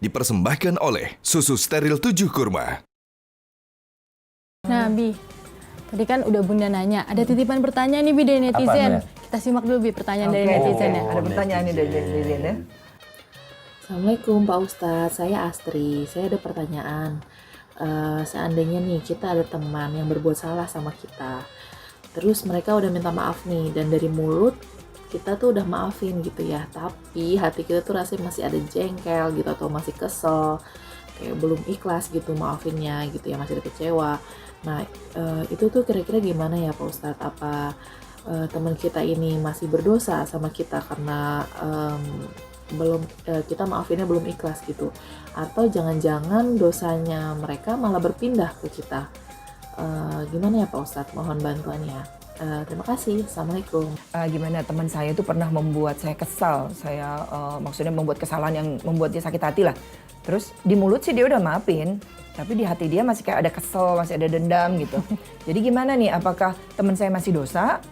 Dipersembahkan oleh Susu Steril 7 Kurma. Nah, Bi, tadi kan udah Bunda nanya, ada titipan pertanyaan nih Bi dari netizen. Kita simak dulu Bi pertanyaan dari netizen ya. Ada pertanyaan nih dari netizen ya. Assalamualaikum Pak Ustadz, saya Astri. Saya ada pertanyaan. Seandainya nih kita ada teman yang berbuat salah sama kita, terus mereka udah minta maaf nih, dan dari mulut kita tuh udah maafin gitu ya, tapi hati kita tuh rasanya masih ada jengkel gitu atau masih kesel, kayak belum ikhlas gitu maafinnya gitu ya, masih ada kecewa. Nah itu tuh kira-kira gimana ya Pak Ustadz? Apa teman kita ini masih berdosa sama kita karena kita maafinnya belum ikhlas gitu, atau jangan-jangan dosanya mereka malah berpindah ke kita? Gimana ya Pak Ustadz? Mohon bantuannya. Terima kasih. Assalamualaikum. Gimana teman saya itu pernah membuat saya kesal. Saya maksudnya membuat kesalahan yang membuat dia sakit hati lah. Terus di mulut sih dia udah maafin, tapi di hati dia masih kayak ada kesel, masih ada dendam gitu. Jadi gimana nih? Apakah teman saya masih dosa?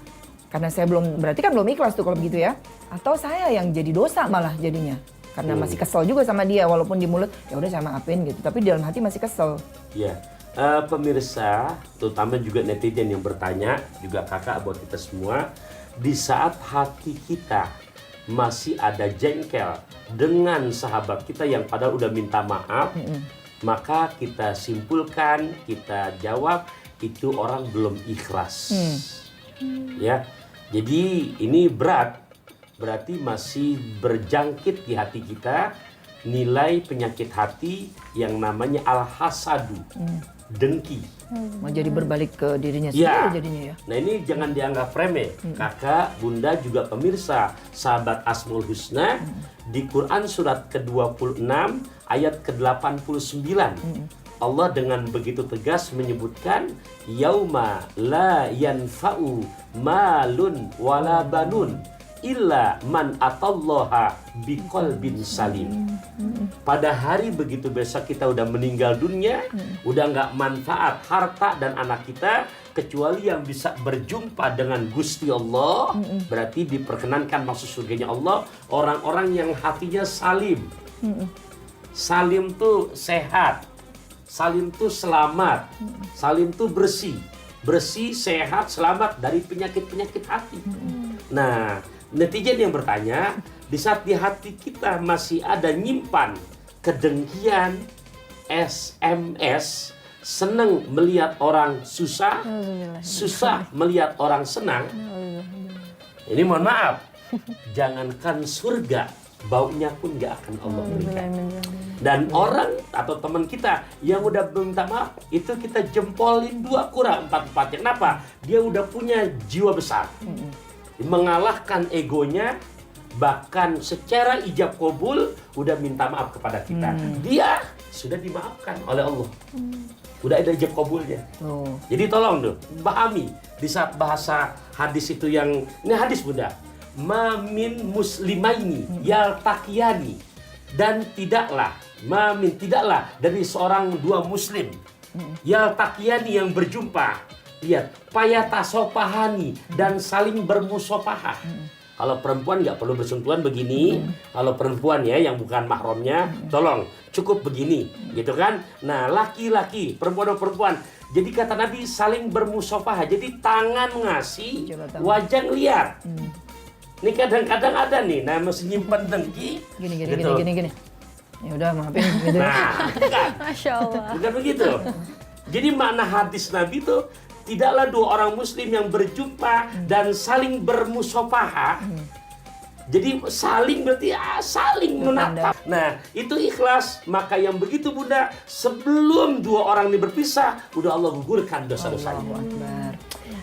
Karena saya berarti kan belum ikhlas tuh kalau begitu ya. Atau saya yang jadi dosa malah jadinya. Karena masih kesel juga sama dia, walaupun di mulut ya udah saya maafin gitu, tapi di dalam hati masih kesel. Iya. Pemirsa, terutama juga netizen yang bertanya, juga kakak buat kita semua, di saat hati kita masih ada jengkel dengan sahabat kita yang padahal udah minta maaf, maka kita simpulkan, kita jawab, itu orang belum ikhlas. Ya, jadi ini berat, berarti masih berjangkit di hati kita nilai penyakit hati yang namanya al-hasadu. Dengki. Mau jadi berbalik ke dirinya Ya. sendiri jadinya ya. Nah ini jangan dianggap remeh. Kakak, bunda juga pemirsa, sahabat Asmaul Husna, di Quran surat ke-26 ayat ke-89. Allah dengan begitu tegas menyebutkan yauma la yanfa'u malun wala banun illa man atallaha biqalbin salim. Pada hari begitu besok kita udah meninggal dunia, udah nggak manfaat harta dan anak kita kecuali yang bisa berjumpa dengan Gusti Allah. Berarti diperkenankan masuk surganya Allah orang-orang yang hatinya salim. Salim tuh sehat, salim tuh selamat, salim tuh bersih, bersih, sehat, selamat dari penyakit-penyakit hati. Nah, netizen yang bertanya, di saat di hati kita masih ada nyimpan kedengkian, SMS, senang melihat orang susah, susah melihat orang senang. Ini mohon maaf, jangankan surga, baunya pun gak akan Allah berikan. Dan orang atau teman kita yang udah minta maaf, itu kita jempolin 2 kurang 4-4. Kenapa? Dia udah punya jiwa besar, mengalahkan egonya, bahkan secara ijab kabul udah minta maaf kepada kita. Dia sudah dimaafkan oleh Allah. Udah ada ijab kabulnya. Jadi tolong tuh pahami di saat bahasa hadis itu yang ini hadis Bunda. Ma min muslimaini yaltaqiyani, dan tidaklah dari seorang 2 muslim yaltaqiyani yang berjumpa. Lihat, payatasopahani dan saling bermusopahah. Kalau perempuan nggak perlu bersentuhan begini. Kalau perempuan ya yang bukan mahramnya, tolong cukup begini, gitu kan? Nah, laki-laki, perempuan. Jadi kata Nabi saling bermusopahah. Jadi tangan ngasih, wajah ngeliat. Ini kadang-kadang ada nih, nah mesti nyimpen dengki. Gini. Ya udah maafin gitu. Nah, bukan. Masya Allah. Bukan begitu. Jadi makna hadis Nabi itu tidaklah 2 orang muslim yang berjumpa dan saling bermusafahah. Jadi saling berarti saling menatap. Nah, itu ikhlas. Maka yang begitu Bunda, sebelum 2 orang ini berpisah, udah Allah gugurkan dosa-dosanya.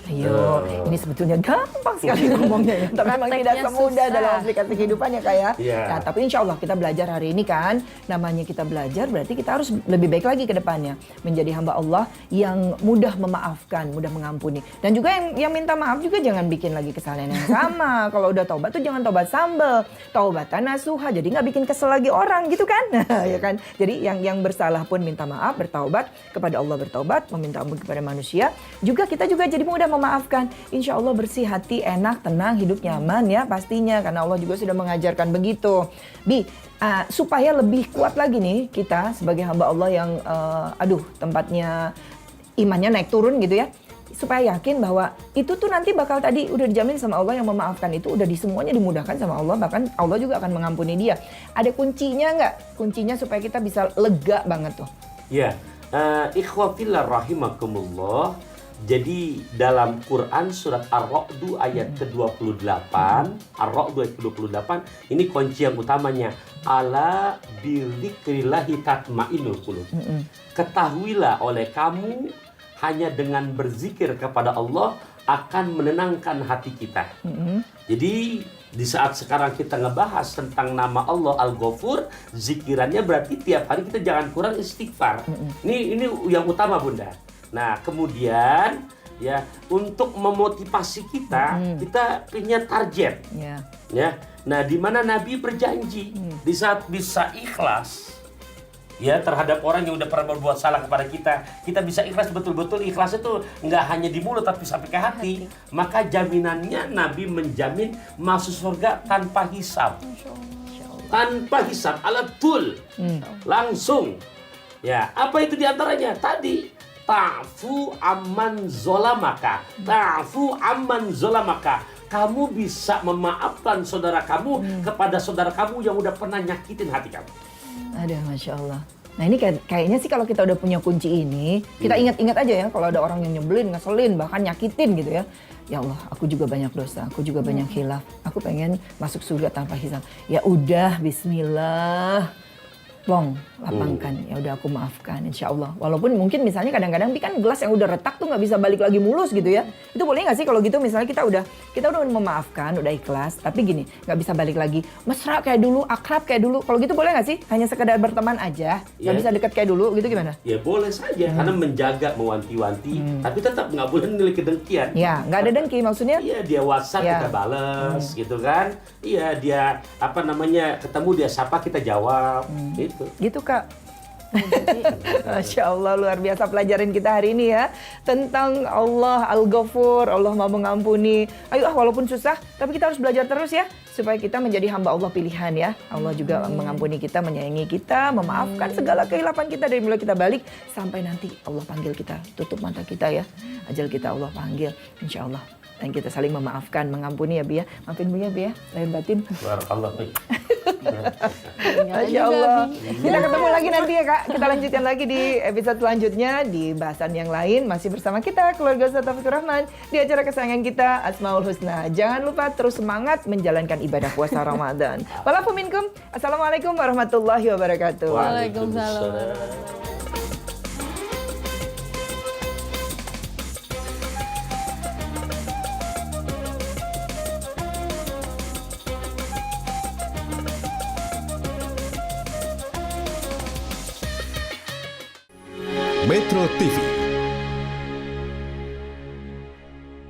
Ayo, ini sebetulnya gampang sekali ngomongnya ya. Tapi memang tidak semudah dalam aplikasi kehidupannya kayak. Nah, tapi insya Allah kita belajar hari ini kan. Namanya kita belajar berarti kita harus lebih baik lagi ke depannya. Menjadi hamba Allah yang mudah memaafkan, mudah mengampuni. Dan juga yang minta maaf juga jangan bikin lagi kesalahan yang sama. Kalau udah taubat tuh jangan taubat sambal. Taubatan nasuha, jadi nggak bikin kesel lagi orang gitu kan. Ya kan. Jadi yang bersalah pun minta maaf, bertaubat kepada Allah, bertaubat, meminta ampun kepada manusia. Juga kita juga jadi mudah memaafkan, insya Allah bersih hati, enak, tenang, hidup nyaman ya pastinya. Karena Allah juga sudah mengajarkan begitu. Bi, supaya lebih kuat lagi nih kita sebagai hamba Allah yang tempatnya imannya naik turun gitu ya. Supaya yakin bahwa itu tuh nanti bakal tadi udah dijamin sama Allah, yang memaafkan itu udah semuanya dimudahkan sama Allah, bahkan Allah juga akan mengampuni dia. Ada kuncinya nggak? Kuncinya supaya kita bisa lega banget tuh. Ya, ikhwatillah rahimakumullah. Jadi dalam Quran surat Ar-Ra'd ayat ke-28, Ar-Ra'd ayat ke-28, ini kunci yang utamanya. Ala bidzikrillahi tatmainnul qulub. Ketahuilah oleh kamu, hanya dengan berzikir kepada Allah akan menenangkan hati kita. Jadi di saat sekarang kita ngebahas tentang nama Allah Al-Ghafur, zikirannya berarti tiap hari kita jangan kurang istighfar. Ini yang utama, Bunda. Nah, kemudian ya untuk memotivasi kita, kita punya target. Ya. Nah, di mana Nabi berjanji di saat bisa ikhlas ya terhadap orang yang udah pernah berbuat salah kepada kita, kita bisa ikhlas betul-betul. Ikhlas itu nggak hanya di mulut tapi sampai ke hati. Maka jaminannya Nabi menjamin masuk surga tanpa hisab. Tanpa hisab, ala tul. Langsung. Ya, apa itu diantaranya? Tadi ta'fu amman zolamaka. Ta'fu amman zolamaka. Kamu bisa memaafkan saudara kamu kepada saudara kamu yang udah pernah nyakitin hati kamu. Aduh, Masya Allah. Nah ini kayaknya sih kalau kita udah punya kunci ini, kita ingat-ingat aja ya kalau ada orang yang nyebelin, ngeselin, bahkan nyakitin gitu ya. Ya Allah, aku juga banyak dosa, aku juga banyak khilaf. Aku pengen masuk surga tanpa hisab. Ya udah, bismillah. Plong, lapangkan. Ya udah aku maafkan, insya Allah. Walaupun mungkin misalnya kadang-kadang kan gelas yang udah retak tuh nggak bisa balik lagi mulus gitu ya. Itu boleh nggak sih kalau gitu misalnya kita udah memaafkan, udah ikhlas, tapi gini nggak bisa balik lagi mesra kayak dulu, akrab kayak dulu. Kalau gitu boleh nggak sih? Hanya sekedar berteman aja, nggak bisa dekat kayak dulu gitu, gimana? Ya boleh saja, karena menjaga, mewanti-wanti, tapi tetap nggak boleh nilai kedengkian. Ya, nggak ada dengki maksudnya? Iya, dia WhatsApp kita bales, gitu kan? Iya, dia ketemu dia sapa kita jawab, gitu. Gitu Kak. Masya Allah, luar biasa pelajaran kita hari ini ya. Tentang Allah Al-Ghafur, Allah mau mengampuni. Ayo walaupun susah, tapi kita harus belajar terus ya. Supaya kita menjadi hamba Allah pilihan ya. Allah juga mengampuni kita, menyayangi kita, memaafkan segala kehilapan kita dari mulai kita balik sampai nanti Allah panggil kita. Tutup mata kita ya. Ajal kita Allah panggil, insya Allah. Dan kita saling memaafkan, mengampuni ya Bi ya. Maafin Bu ya Bi ya, lahir batin. Barakallah. Masya Allah. Kita ketemu lagi nanti ya Kak. Kita lanjutkan lagi di episode selanjutnya di bahasan yang lain. Masih bersama kita, keluarga Ustaz Taufikur Rahman, di acara kesayangan kita, Asmaul Husna. Jangan lupa terus semangat menjalankan ibadah puasa Ramadan. Walaupun minkum. Assalamualaikum warahmatullahi wabarakatuh. Waalaikumsalam. Metro TV